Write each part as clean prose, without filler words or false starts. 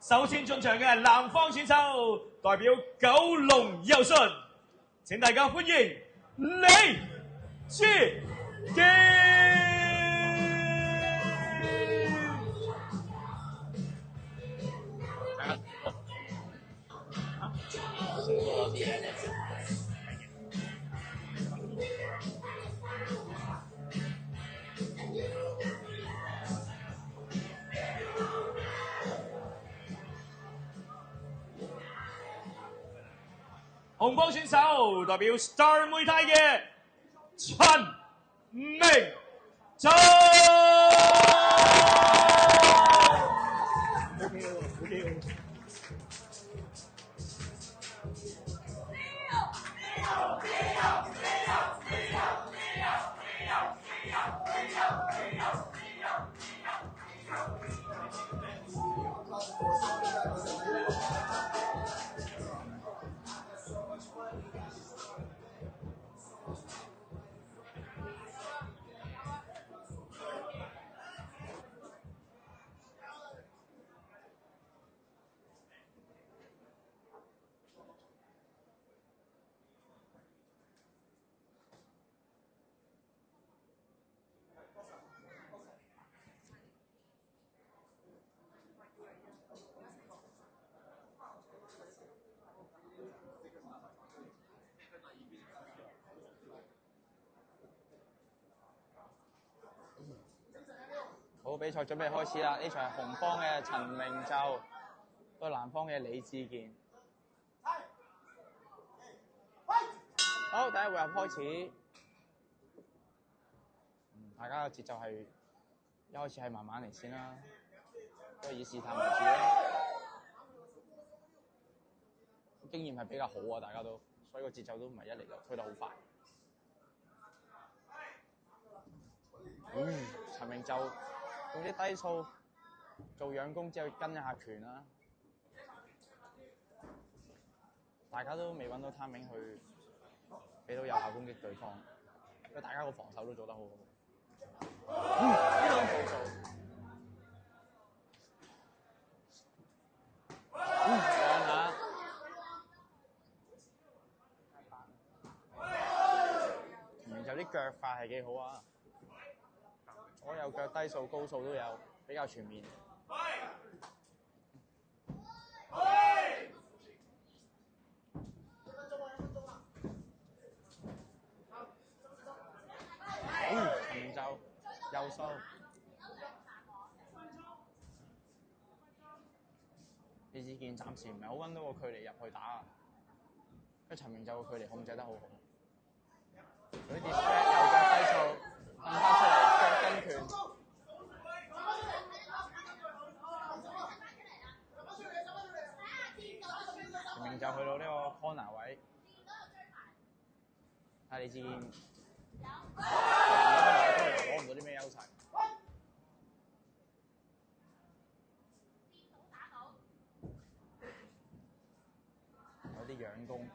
首先進場嘅南方選手代表九龍佑信，請大家歡迎李志堅。紅幫選手代表 Star 妹泰嘅陳明洲。好，比賽準備開始啦！呢場係紅方嘅陳明洲對藍方嘅李志健。好，第一回合開始。大家嘅節奏係一開始係慢慢嚟先啦，都係以試探為主啦。經驗係比較好啊，大家都，所以個節奏都唔係一嚟就推得好快。陳明洲用啲低數做仰攻之後跟一下拳啦，大家都未揾到 timing 去俾到有效攻擊對方，因為大家個防守都做得好好。呢兩步做，兩下，陳明洲啲腳法係幾好啊！左右腳低數高數都有，比較全面。陳明洲右收，李志健暫時唔係好揾到個距離入去打，因為陳明洲個距離控制得好好。佢啲 step 右腳低數。掹翻出嚟，腳跟拳。陳明洲去到呢個 corner 位，睇李志健，攞唔到啲咩優勢。有啲仰攻。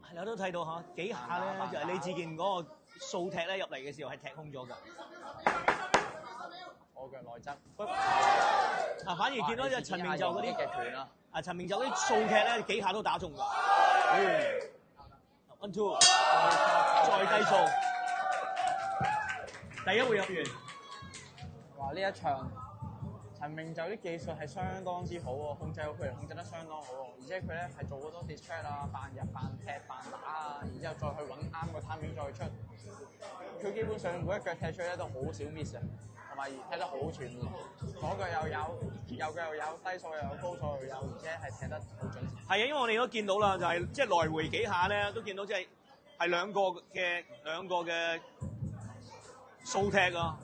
係啦，都睇到嚇幾下咧，就係李志健嗰個掃踢咧入嚟嘅時候係踢空咗㗎。我腳內側。反而見到隻陳明洲嗰啲嘅拳啦。陳明洲嗰啲掃踢咧幾下都打中㗎。1 2， 再低數。第一回合完。哇！呢一場陳明洲啲技術係相當之好喎，控制個距離控制得相當好喎，而且佢咧係做好多 distract 啊、扮入、扮踢、扮打啊，然之後再去揾啱個 timing 再出。佢基本上每一腳踢出咧都好少 miss 啊，同埋踢得好全面，左腳又有，右腳又有，低數又有，高數又有，而且係踢得好準。係啊，因為我哋都見到啦，就係即係來回幾下咧，都見到即係兩個嘅掃踢啊。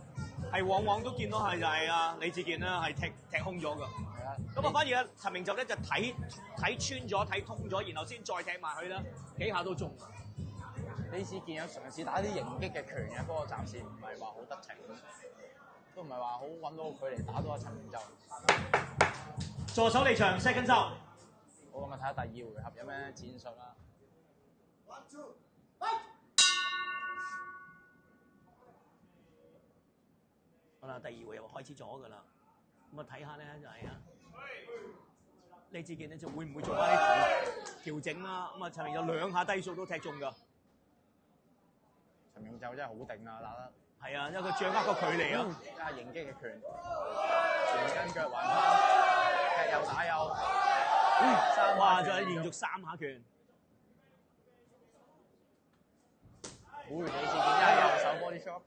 係往往都見到係就係李志健啦，係踢空咗㗎。咁啊，反而陳明洲咧就睇穿咗、睇通咗，然後先再踢埋去啦，幾下都中。李志健有嘗試打啲迎擊嘅拳嘅，不過暫時唔係話好得逞，都唔係話好揾到個距離打到阿陳明洲。助手離場 ，second zone。好，咁啊睇下第二回合有咩戰術啦。好啦，第二回合開始咗㗎啦。咁啊睇下咧就係啊，李志健咧就會唔會做翻啲調整啦？咁啊陳明有2下低數都踢中㗎。陳明就真係好勁啊，打得。係啊，因為佢掌握個距離啊。加迎擊嘅拳，前跟腳還翻，踢右打右。哇！再連續3下拳。李志健一右手 body shot。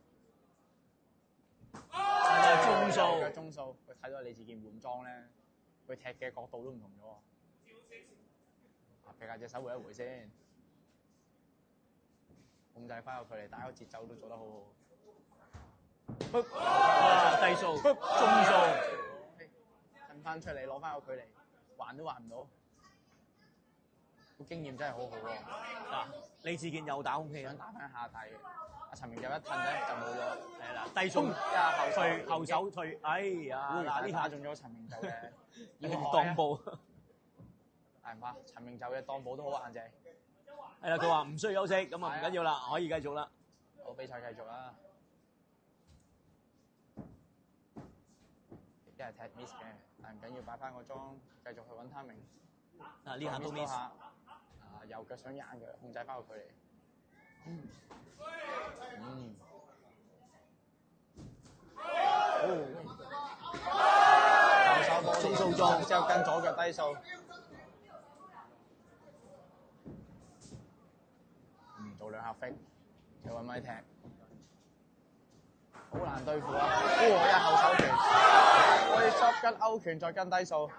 中數，腳中數，佢睇到李志健換裝咧，佢踢嘅角度都唔同咗喎。俾下隻手回一回先，控制翻個距離，打個節奏都做得好好。低數，中數，褪翻出嚟攞翻個距離，還都還唔到。個經驗真係好好喎。嗱，李志健又打空氣，想打翻下大嘅。阿陳明就一褪咧就冇咗，係啦，低數後手退，哎呀，嗱呢下中咗陳明就嘅，要當步，係唔怕？陳明就嘅當步都好硬淨。係啦，佢話唔需要休息，咁啊唔緊要啦，可以繼續啦。好，比賽繼續啦。一係踢 miss 嘅，但唔緊要，擺翻個裝，繼續去揾他明。呢下都 miss。右腳想硬嘅，控制翻個距離。右手波中數裝，之後跟左腳低數。做2下 fake， 就揾咪踢，好難對付啊！一後手拳，可以執跟勾拳再跟低數。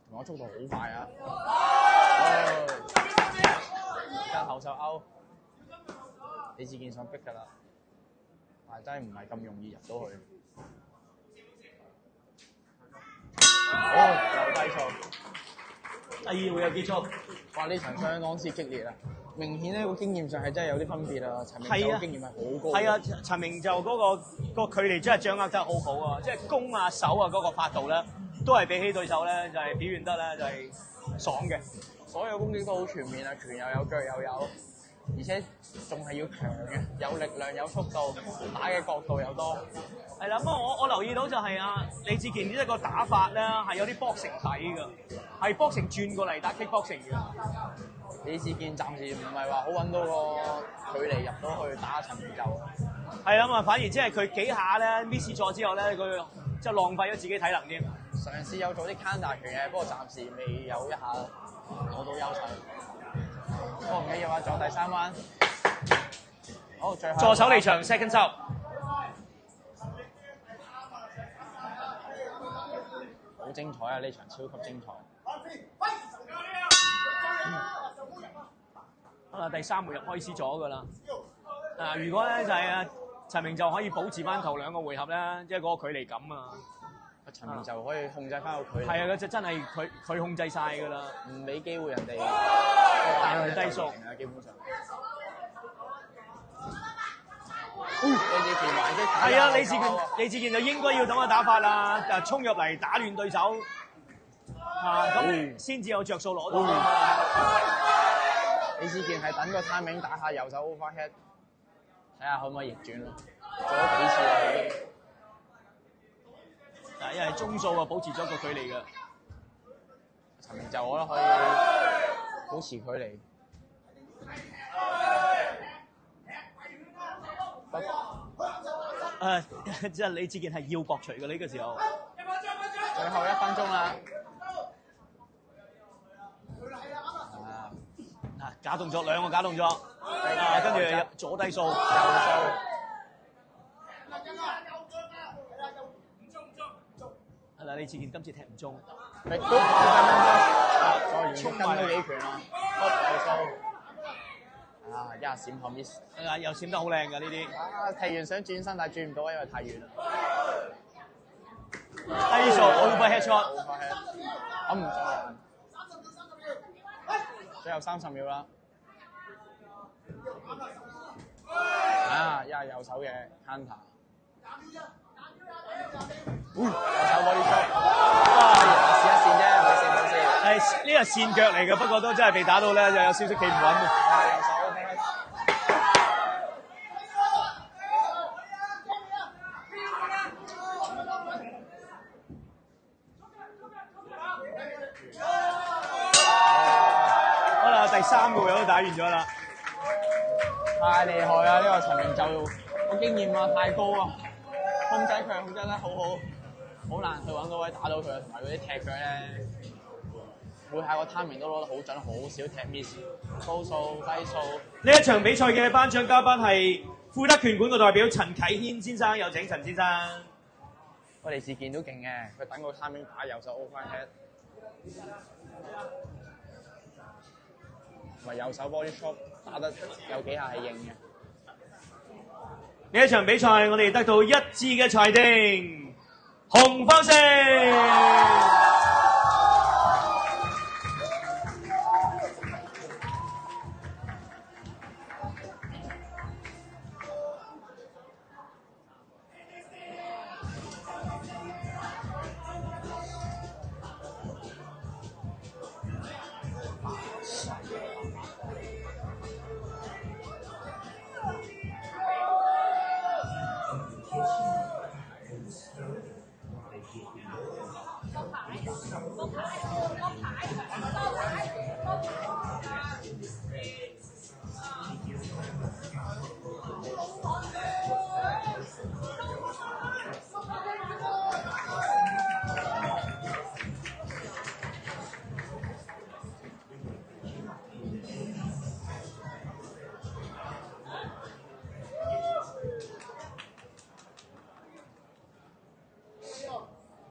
同我速度好快啊！跟後手勾，李志健想逼㗎啦，但真係唔係咁容易入到去。又低數，第2回合結束。哇！呢場相當之激烈啊！明顯咧個經驗上係真係有啲分別啊。陳明就經驗係好高。係啊，陳明就嗰個距離真係掌握得好好啊！即係攻啊手啊嗰個法度咧，都係比起對手咧就係表現得咧就係爽嘅。所有攻擊都好全面啊，拳又有，腳又有，而且仲係要強嘅，有力量、有速度，打嘅角度又多。係啦，不過我留意到就係李志健呢一個打法咧係有啲 boxing 底㗎，係 boxing 轉過嚟打 kickboxing 嘅。李志健暫時唔係話好揾到個距離入到去打陳明就。係啦，咁啊反而即係佢幾下咧 miss 咗之後咧，佢即係浪費咗自己體能添。嘗試有做啲 counter 拳嘅，不過暫時未有一下攞到優勢。不過唔緊要啊，仲有第3彎。好，最後助手離場 second sub。好精彩啊！呢場超級精彩。第3回合開始咗㗎啦。如果咧就係陳明就可以保持翻頭2個回合咧，即係嗰個距離感啊。陳明就可以控制翻個距離。係啊，嗰隻真係佢控制晒㗎啦，唔俾機會人哋大佢低數啊，基本上。李志健還擊打。係啊，李志健就應該要咁嘅打法啦，就衝入嚟打亂對手咁先至有着數攞到。李志健係等個 timing 打下右手 overhead， 睇下可唔可以逆轉咯。做咗幾次啦已經。因為中數啊，保持咗個距離嘅。陳明就我覺得可以保持距離。即係李志健係要搏除嘅呢個時候。最後1分鐘啦。假動作，2個假動作，跟住左低數，右數。係啦，李志健今次踢唔中。再連續跟多幾拳啦，右數。一下閃後 miss。又閃得好靚㗎呢啲。踢完想轉身，但係轉唔到，因為太遠啦。低數 overhead shot。唔中。最後30秒啦。一係右手嘅 counter。右手攞啲出。試一試啫，冇事。呢個線腳嚟嘅，不過都真係被打到咧，就有少少企唔穩。右手 OK。第3個位都打完咗啦。太厲害啦！呢、個陳明就個經驗啊太高啊，控制佢控制得好好，好難去揾到位打到佢，同埋嗰啲踢腳咧，每下個 timing 都攞得好準，好少踢 miss， 高數低數。呢一場比賽嘅頒獎嘉賓係富德拳館嘅代表陳啟軒先生，有請陳先生。我哋自健都勁嘅，佢等個 timing 打右手 overhead， 同埋右手 body shot 打得有幾下係硬嘅。呢一場比賽我哋得到一致嘅裁定，紅方勝。